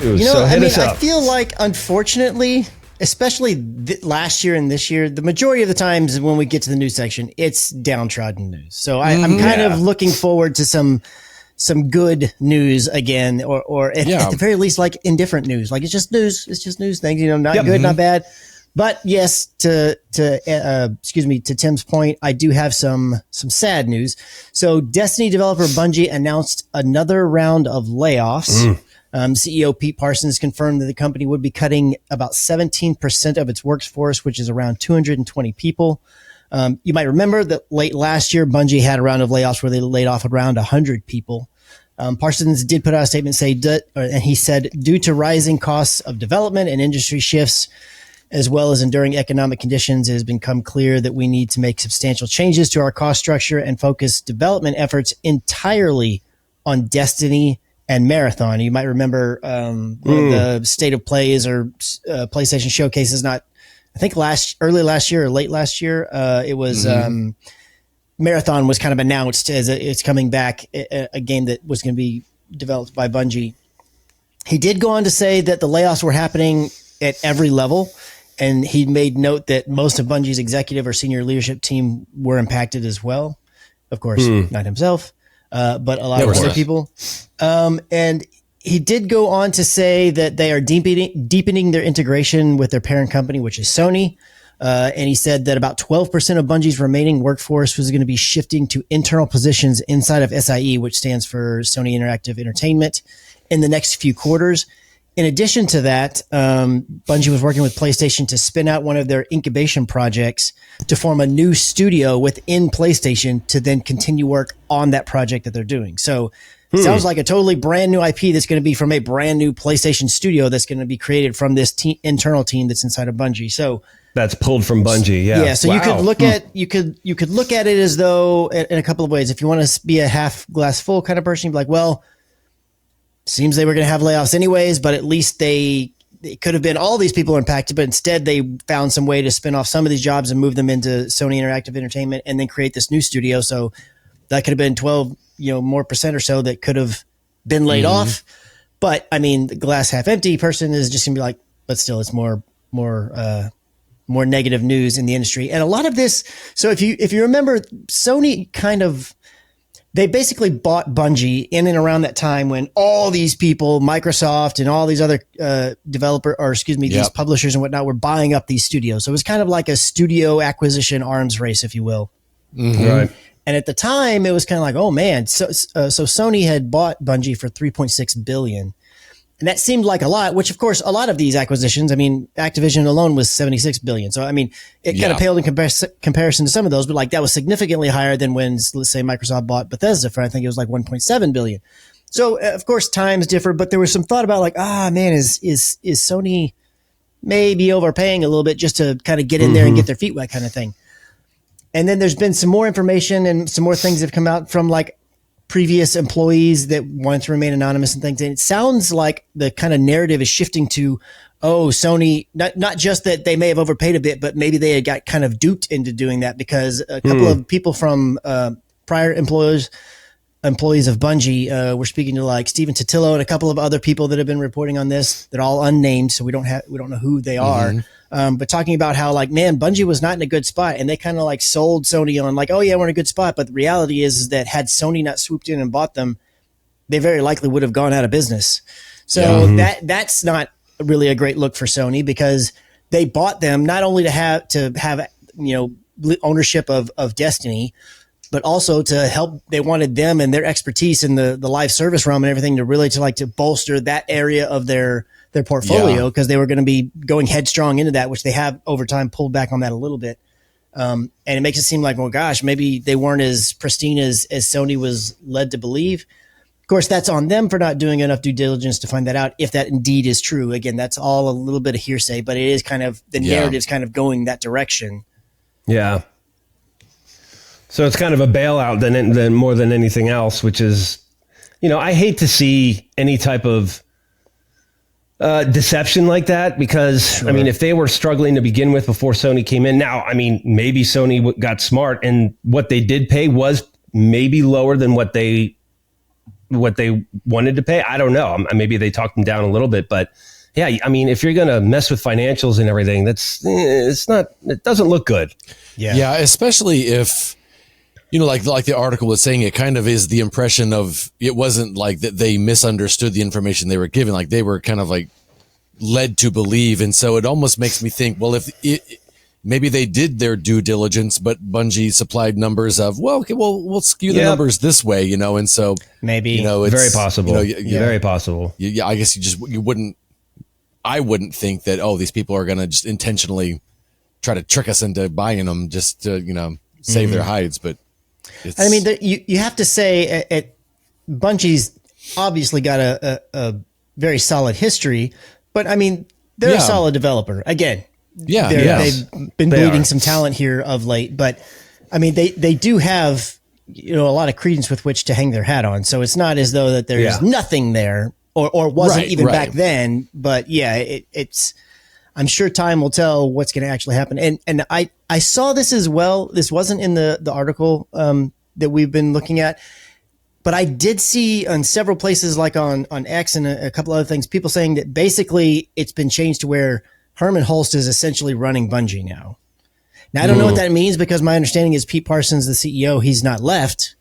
Ooh, so hit us up. I feel like, unfortunately, especially last year and this year, the majority of the times when we get to the news section, it's downtrodden news. So I'm kind of looking forward to some good news again, or at the very least, like indifferent news. Like it's just news things, not good, not bad. But yes, to Tim's point, I do have some sad news. So Destiny developer Bungie announced another round of layoffs. CEO Pete Parsons confirmed that the company would be cutting about 17% of its workforce, which is around 220 people. You might remember that late last year, Bungie had a round of layoffs where they laid off around 100 people. Parsons did put out a statement and he said, due to rising costs of development and industry shifts, as well as enduring economic conditions, it has become clear that we need to make substantial changes to our cost structure and focus development efforts entirely on Destiny and Marathon. You might remember one of the state of plays or PlayStation showcases, I think early last year or late last year, it was Marathon was kind of announced as it's coming back, a game that was going to be developed by Bungie. He did go on to say that the layoffs were happening at every level, and he made note that most of Bungie's executive or senior leadership team were impacted as well. Of course, not himself, but a lot of other people. And he did go on to say that they are deepening their integration with their parent company, which is Sony. And he said that about 12% of Bungie's remaining workforce was going to be shifting to internal positions inside of SIE, which stands for Sony Interactive Entertainment, in the next few quarters. In addition to that, Bungie was working with PlayStation to spin out one of their incubation projects to form a new studio within PlayStation to then continue work on that project that they're doing. So it sounds like a totally brand new IP that's going to be from a brand new PlayStation studio that's going to be created from this internal team that's inside of Bungie. So that's pulled from Bungie. Yeah. So you could look at you could look at it as though in a couple of ways. If you want to be a half glass full kind of person, you'd be like, well, seems they were going to have layoffs anyways, but at least it could have been all these people are impacted, but instead they found some way to spin off some of these jobs and move them into Sony Interactive Entertainment and then create this new studio. So that could have been 12, more percent or so that could have been laid off. But I mean, the glass half empty person is just gonna be like, but still it's more negative news in the industry. And a lot of this. So if you remember, Sony they basically bought Bungie in and around that time when all these people, Microsoft and all these other these publishers and whatnot were buying up these studios. So it was kind of like a studio acquisition arms race, if you will. Right. And at the time, it was kind of like, oh man, so Sony had bought Bungie for $3.6 billion. And that seemed like a lot, which of course, a lot of these acquisitions, I mean, Activision alone was $76 billion. So, I mean, it kind of paled in comparison to some of those, but like that was significantly higher than when, let's say, Microsoft bought Bethesda for, I think it was like $1.7 billion. So, of course, times differ, but there was some thought about like, man, is Sony maybe overpaying a little bit just to kind of get in there and get their feet wet kind of thing. And then there's been some more information and some more things have come out from like previous employees that wanted to remain anonymous and things. And it sounds like the kind of narrative is shifting to, Sony, not just that they may have overpaid a bit, but maybe they had got kind of duped into doing that because a couple of people from prior employees of Bungie were speaking to like Stephen Totillo and a couple of other people that have been reporting on this. They're all unnamed, so we don't know who they are. But talking about how like, man, Bungie was not in a good spot, and they kind of like sold Sony on like, oh yeah, we're in a good spot. But the reality is that had Sony not swooped in and bought them, they very likely would have gone out of business. So that's not really a great look for Sony because they bought them not only to have ownership of Destiny, but also to help. They wanted them and their expertise in the live service realm and everything to bolster that area of their portfolio because they were going to be going headstrong into that, which they have over time pulled back on that a little bit. And it makes it seem like, well, gosh, maybe they weren't as pristine as Sony was led to believe. Of course, that's on them for not doing enough due diligence to find that out. If that indeed is true, again, that's all a little bit of hearsay, but it is kind of the narrative's kind of going that direction. Yeah. So it's kind of a bailout than more than anything else, which is, I hate to see any type of deception like that because, I mean, if they were struggling to begin with before Sony came in, now, I mean, maybe Sony got smart and what they did pay was maybe lower than what they what they wanted to pay. I don't know. Maybe they talked them down a little bit, but yeah, I mean, if you're going to mess with financials and everything, it doesn't look good. Yeah. Especially if, like the article was saying, it kind of is the impression of, it wasn't like that they misunderstood the information they were given. Like they were kind of like led to believe. And so it almost makes me think, well, maybe they did their due diligence, but Bungie supplied numbers of, we'll skew the numbers this way, and so maybe, it's very possible. Very possible. I guess I wouldn't think that, these people are going to just intentionally try to trick us into buying them just to, save their hides. But I mean, you have to say Bungie's obviously got a very solid history, but I mean, they're a solid developer. Again, they've been bleeding some talent here of late, but I mean, they do have, a lot of credence with which to hang their hat on. So it's not as though that there's nothing there or wasn't even back then, but it's, I'm sure time will tell what's going to actually happen. And I saw this as well. This wasn't in the article that we've been looking at, but I did see on several places, like on X and a couple other things, people saying that basically it's been changed to where Herman Hulst is essentially running Bungie now. Now, I don't know what that means, because my understanding is Pete Parsons, the CEO, he's not left,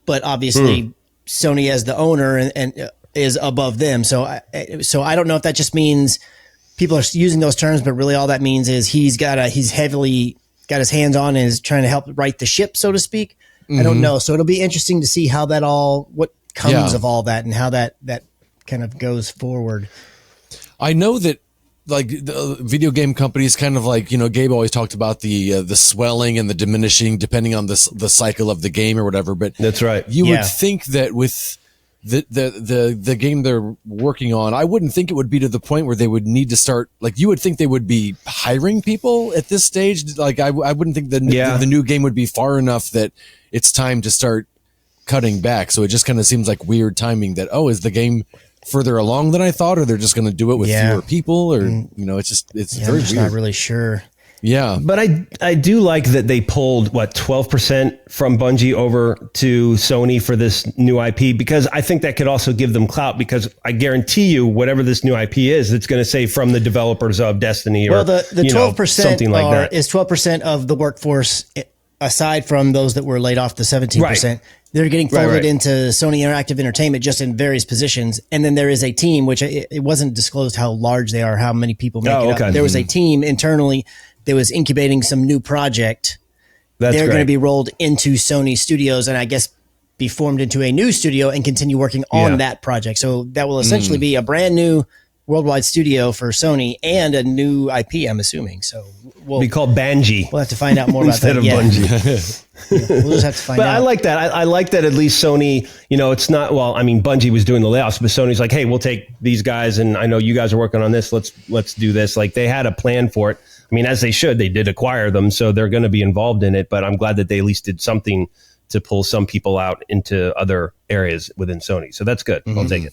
but obviously Sony as the owner and is above them. So I don't know if that just means people are using those terms, but really all that means is he's heavily got his hands on and is trying to help right the ship, so to speak. I don't know. So it'll be interesting to see how what comes of all that and how that kind of goes forward. I know that, like, the video game companies kind of like, Gabe always talked about the swelling and the diminishing depending on the cycle of the game or whatever. But that's right. You would think that with the game they're working on, I wouldn't think it would be to the point where they would need to start, like, you would think they would be hiring people at this stage. Like, I wouldn't think the new game would be far enough that it's time to start cutting back. So it just kind of seems like weird timing that, is the game further along than I thought, or they're just going to do it with fewer people, or, it's very I'm just weird. Not really sure. Yeah. But I do like that they pulled 12% from Bungie over to Sony for this new IP, because I think that could also give them clout, because I guarantee you whatever this new IP is, it's going to say from the developers of Destiny, or the 12% something like that is 12% of the workforce, aside from those that were laid off, the 17%. They're getting folded into Sony Interactive Entertainment just in various positions. And then there is a team, which it wasn't disclosed how large they are, how many people make it up. There was a team internally that was incubating some new project. They're going to be rolled into Sony Studios and I guess be formed into a new studio and continue working on that project. So that will essentially be a brand new worldwide studio for Sony and a new IP, I'm assuming. So we'll be called Bungie. We'll have to find out more about that. Instead of Bungie. We'll just have to find out. But I like that. I like that at least Sony, it's not, Bungie was doing the layoffs, but Sony's like, hey, we'll take these guys, and I know you guys are working on this. Let's do this. Like, they had a plan for it. I mean, as they should. They did acquire them, so they're going to be involved in it. But I'm glad that they at least did something to pull some people out into other areas within Sony. So that's good. I'll take it.